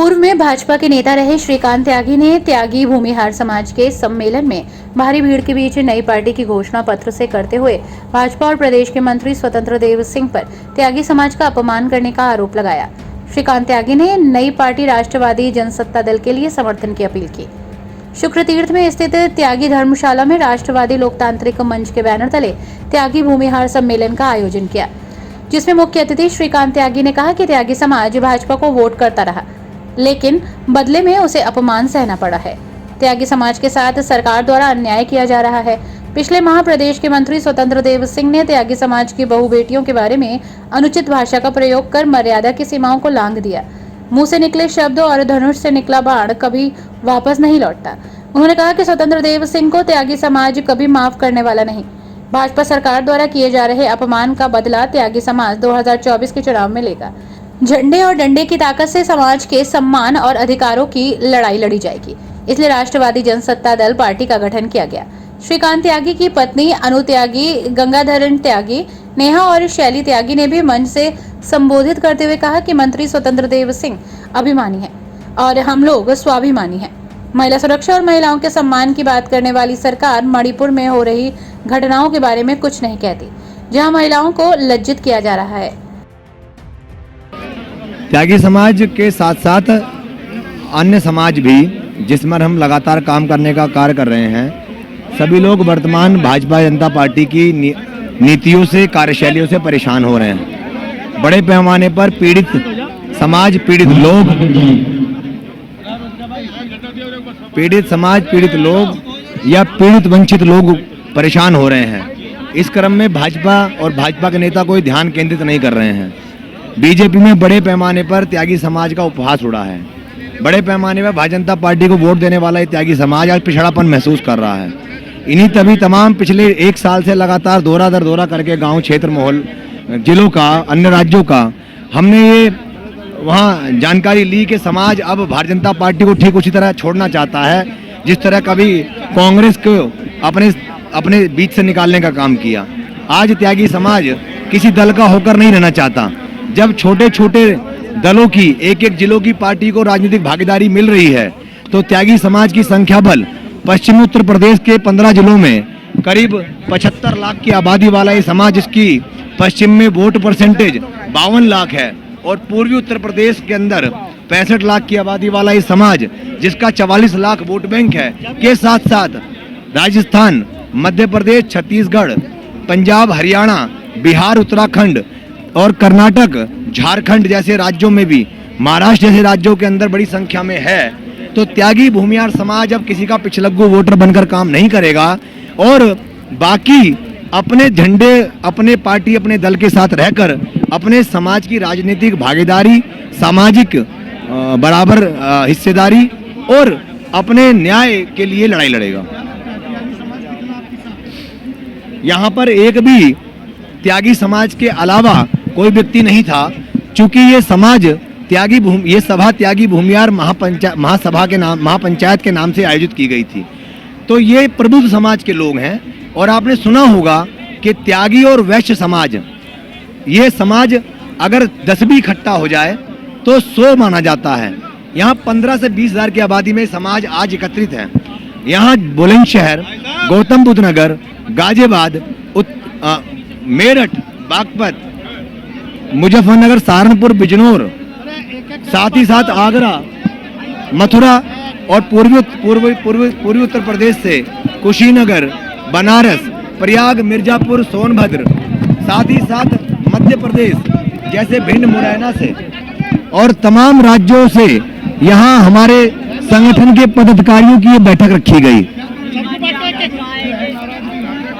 पूर्व में भाजपा के नेता रहे श्रीकांत त्यागी ने त्यागी भूमिहार समाज के सम्मेलन में भारी भीड़ के बीच नई पार्टी की घोषणा पत्र से करते हुए भाजपा और प्रदेश के मंत्री स्वतंत्र देव सिंह पर त्यागी समाज का अपमान करने का आरोप लगाया। श्रीकांत त्यागी ने नई पार्टी राष्ट्रवादी जनसत्ता दल के लिए समर्थन की अपील की। शुक्रतीर्थ में स्थित त्यागी धर्मशाला में राष्ट्रवादी लोकतांत्रिक मंच के बैनर तले त्यागी भूमिहार सम्मेलन का आयोजन किया, जिसमें मुख्य अतिथि श्रीकांत त्यागी ने कहा कि त्यागी समाज भाजपा को वोट करता रहा, लेकिन बदले में उसे अपमान सहना पड़ा है। त्यागी समाज के साथ सरकार द्वारा अन्याय किया जा रहा है। पिछले माह प्रदेश के मंत्री स्वतंत्र देव सिंह ने त्यागी समाज की बहु बेटियों के बारे में अनुचित भाषा का प्रयोग कर मर्यादा की सीमाओं को लांघ दिया। मुंह से निकले शब्द और धनुष से निकला बाण कभी वापस नहीं लौटता। उन्होंने कहा कि स्वतंत्र देव सिंह को त्यागी समाज कभी माफ करने वाला नहीं। भाजपा सरकार द्वारा किए जा रहे अपमान का बदला त्यागी समाज 2024 के चुनाव में लेगा। झंडे और डंडे की ताकत से समाज के सम्मान और अधिकारों की लड़ाई लड़ी जाएगी, इसलिए राष्ट्रवादी जनसत्ता दल पार्टी का गठन किया गया। श्रीकांत त्यागी की पत्नी अनु त्यागी, गंगाधरन त्यागी, नेहा और शैली त्यागी ने भी मंच से संबोधित करते हुए कहा कि मंत्री स्वतंत्र देव सिंह अभिमानी है और हम लोग स्वाभिमानी हैं। महिला सुरक्षा और महिलाओं के सम्मान की बात करने वाली सरकार मणिपुर में हो रही घटनाओं के बारे में कुछ नहीं कहती, जहां महिलाओं को लज्जित किया जा रहा है। त्यागी समाज के साथ साथ अन्य समाज भी जिसमें हम लगातार काम करने का कार्य कर रहे हैं, सभी लोग वर्तमान भाजपा जनता पार्टी की नीतियों से, कार्यशैलियों से परेशान हो रहे हैं। बड़े पैमाने पर पीड़ित समाज, पीड़ित लोग या पीड़ित वंचित लोग परेशान हो रहे हैं। इस क्रम में भाजपा और भाजपा के नेता कोई ध्यान केंद्रित नहीं कर रहे हैं। बीजेपी में बड़े पैमाने पर त्यागी समाज का उपहास उड़ा है। बड़े पैमाने पर भारतीय जनता पार्टी को वोट देने वाला ये त्यागी समाज आज पिछड़ापन महसूस कर रहा है। इन्हीं तभी तमाम पिछले एक साल से लगातार दौरा दर दौरा करके गांव, क्षेत्र, मोहल, जिलों का, अन्य राज्यों का हमने ये वहाँ जानकारी ली कि समाज अब भारतीय जनता पार्टी को ठीक उसी तरह छोड़ना चाहता है जिस तरह कभी कांग्रेस को अपने बीच से निकालने का काम किया। आज त्यागी समाज किसी दल का होकर नहीं रहना चाहता। जब छोटे छोटे दलों की, एक एक जिलों की पार्टी को राजनीतिक भागीदारी मिल रही है, तो त्यागी समाज की संख्या बल पश्चिमी उत्तर प्रदेश के 15 जिलों में करीब 75 लाख की आबादी वाला ये समाज, जिसकी पश्चिम में वोट परसेंटेज 52 लाख है, और पूर्वी उत्तर प्रदेश के अंदर 65 लाख की आबादी वाला ये समाज, जिसका 44 लाख वोट बैंक है, के साथ साथ राजस्थान, मध्य प्रदेश, छत्तीसगढ़, पंजाब, हरियाणा, बिहार, उत्तराखंड और कर्नाटक, झारखंड जैसे राज्यों में भी, महाराष्ट्र जैसे राज्यों के अंदर बड़ी संख्या में है। तो त्यागी भूमिहार समाज अब किसी का पिछलग्गू वोटर बनकर काम नहीं करेगा और बाकी अपने झंडे, अपने पार्टी, अपने दल के साथ रहकर अपने समाज की राजनीतिक भागीदारी, सामाजिक बराबर हिस्सेदारी और अपने न्याय के लिए लड़ाई लड़ेगा। यहाँ पर एक भी त्यागी समाज के अलावा कोई व्यक्ति नहीं था, चूंकि ये समाज ये सभा त्यागी भूमिहार महापंचायत के नाम से आयोजित की गई थी। तो ये प्रबुद्ध समाज के लोग हैं और आपने सुना होगा कि त्यागी और वैश्य समाज, ये समाज अगर 10 भी इकट्ठा हो जाए तो 100 माना जाता है। यहाँ 15 से 20 हज़ार की आबादी में समाज आज एकत्रित है। यहाँ बुलंदशहर, गौतम बुद्ध नगर, गाजियाबाद, मेरठ, बागपत, मुजफ्फरनगर, सहारनपुर, बिजनौर, साथ ही साथ आगरा, मथुरा और पूर्वी उत्तर प्रदेश से कुशीनगर, बनारस, प्रयाग, मिर्जापुर, सोनभद्र, साथ ही साथ मध्य प्रदेश जैसे भिंड, मुरैना से और तमाम राज्यों से यहाँ हमारे संगठन के पदाधिकारियों की ये बैठक रखी गई।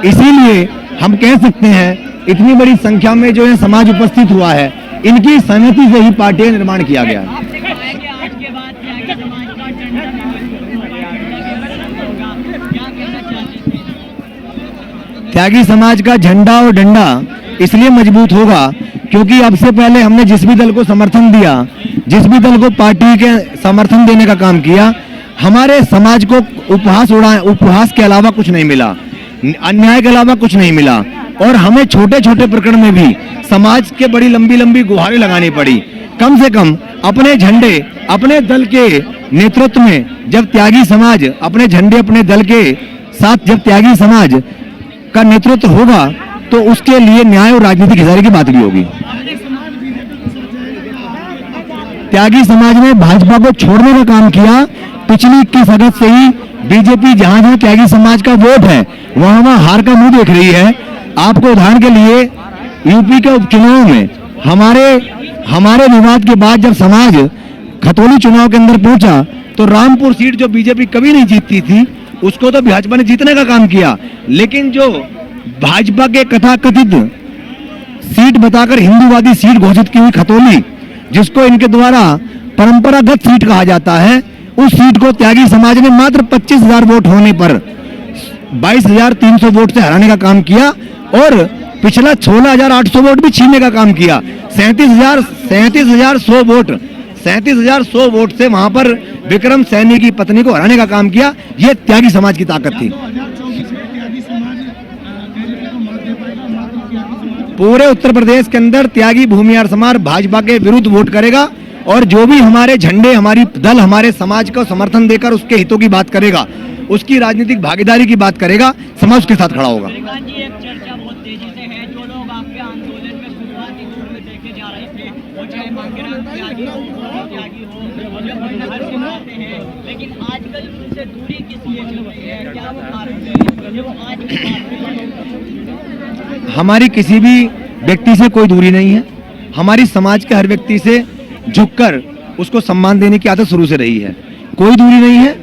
इसीलिए हम कह सकते हैं इतनी बड़ी संख्या में जो है समाज उपस्थित हुआ है, इनकी सहमति से ही पार्टी का निर्माण किया गया। त्यागी समाज का झंडा और डंडा इसलिए मजबूत होगा क्योंकि अब से पहले हमने जिस भी दल को समर्थन दिया, जिस भी दल को पार्टी के समर्थन देने का काम किया, हमारे समाज को उपहास के अलावा कुछ नहीं मिला, अन्याय के अलावा कुछ नहीं मिला। और हमें छोटे छोटे प्रकरण में भी समाज के बड़ी लंबी लंबी गुहारें लगानी पड़ी। कम से कम अपने झंडे अपने दल के नेतृत्व में जब त्यागी समाज अपने झंडे अपने दल के साथ जब त्यागी समाज का नेतृत्व होगा तो उसके लिए न्याय और राजनीतिक हिस्सेदारी की बात भी होगी। त्यागी समाज ने भाजपा को छोड़ने का काम किया। पिछली 21 अगस्त से ही बीजेपी जहां जहां त्यागी समाज का वोट है वहां वहां हार का मुंह देख रही है। आपको उदाहरण के लिए यूपी के उपचुनाव में हमारे विवाद के बाद जब समाज खतौली चुनाव के अंदर पहुंचा तो रामपुर सीट जो बीजेपी कभी नहीं जीतती थी उसको तो भाजपा ने जीतने का काम किया, लेकिन जो भाजपा के कथाकथित सीट बताकर हिंदूवादी सीट घोषित की हुई खतौली, जिसको इनके द्वारा परंपरागत सीट कहा जाता है, उस सीट को त्यागी समाज ने मात्र 25,000 वोट होने पर 22,300 वोट से हराने का काम किया और पिछला 16,800 वोट भी छीनने का काम किया। 37,100 वोट से वहां पर विक्रम सैनी की पत्नी को हराने का काम किया। यह त्यागी समाज की ताकत थी। पूरे उत्तर प्रदेश के अंदर त्यागी भूमिहार समाज भाजपा के विरुद्ध वोट करेगा और जो भी हमारे झंडे हमारी दल हमारे समाज को समर्थन देकर उसके हितों की बात करेगा, उसकी राजनीतिक भागीदारी की बात करेगा, समाज उसके साथ खड़ा होगा। एक चर्चा बहुत तेजी से है, जो लोग आपके आंदोलन में शुरुआती दौर में देखे जा रहे थे, वो चाहे मांगेराम त्यागी हो, त्यागी हो, हर सिमरते हैं, लेकिन आजकल उनसे दूरी किस लिए चल रही है? क्या वो कारण है जो आज की बात है? हमारी किसी भी व्यक्ति से कोई दूरी नहीं है। हमारी समाज के हर व्यक्ति से झुककर उसको सम्मान देने की आदत शुरू से रही है। कोई दूरी नहीं है।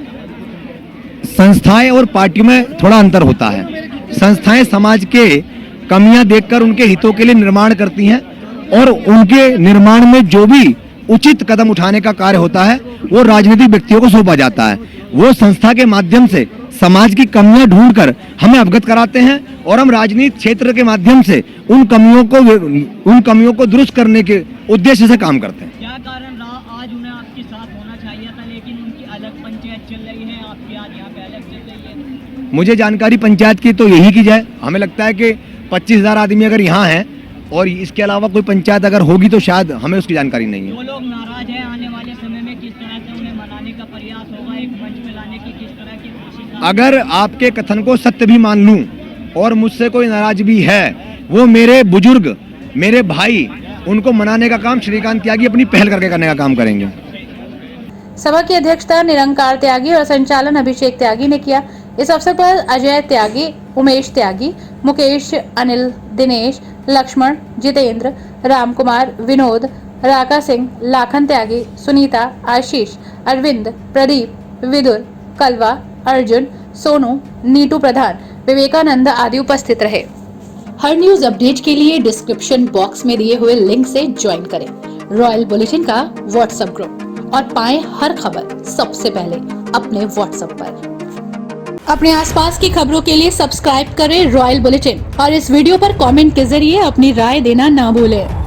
संस्थाएं और पार्टियों में थोड़ा अंतर होता है। संस्थाएं समाज के कमियां देखकर उनके हितों के लिए निर्माण करती हैं और उनके निर्माण में जो भी उचित कदम उठाने का कार्य होता है वो राजनीतिक व्यक्तियों को सौंपा जाता है। वो संस्था के माध्यम से समाज की कमियां ढूंढकर हमें अवगत कराते हैं और हम राजनीतिक क्षेत्र के माध्यम से उन कमियों को दुरुस्त करने के उद्देश्य से काम करते हैं। क्या कारण रहा आज उन्हें आपके साथ होना चाहिए था, लेकिन उनकी अलग पंचायत चल रही है, आपकी आज यहाँ पे अलग चल रही है? मुझे जानकारी पंचायत की तो यही की जाए। हमें लगता है कि 25,000 आदमी अगर यहाँ हैं और इसके अलावा कोई पंचायत अगर होगी तो शायद हमें उसकी जानकारी नहीं है। जो लोग नाराज हैं, आने वाले समय में किस तरह से उन्हें मनाने का प्रयास होगा, एक मंच में लाने की किस तरह की कोशिश? अगर आपके कथन को सत्य भी मान लूं और मुझसे कोई नाराज भी है, वो मेरे बुजुर्ग मेरे भाई, उनको मनाने का काम श्रीकांत त्यागी अपनी पहल करके करने का काम करेंगे। सभा की अध्यक्षता निरंकार त्यागी और संचालन अभिषेक त्यागी ने किया। इस अवसर पर अजय त्यागी, उमेश त्यागी, मुकेश, अनिल, दिनेश, लक्ष्मण, जितेंद्र, रामकुमार, विनोद, राका सिंह, लाखन त्यागी, सुनीता, आशीष, अरविंद, प्रदीप, विदुर, कलवा, अर्जुन, सोनू, नीटू प्रधान, विवेकानंद आदि उपस्थित रहे। हर न्यूज अपडेट के लिए डिस्क्रिप्शन बॉक्स में दिए हुए लिंक से ज्वाइन करें रॉयल बुलेटिन का व्हाट्सएप ग्रुप और पाएं हर खबर सबसे पहले अपने व्हाट्सएप पर। अपने आसपास की खबरों के लिए सब्सक्राइब करें रॉयल बुलेटिन और इस वीडियो पर कमेंट के जरिए अपनी राय देना ना भूलें।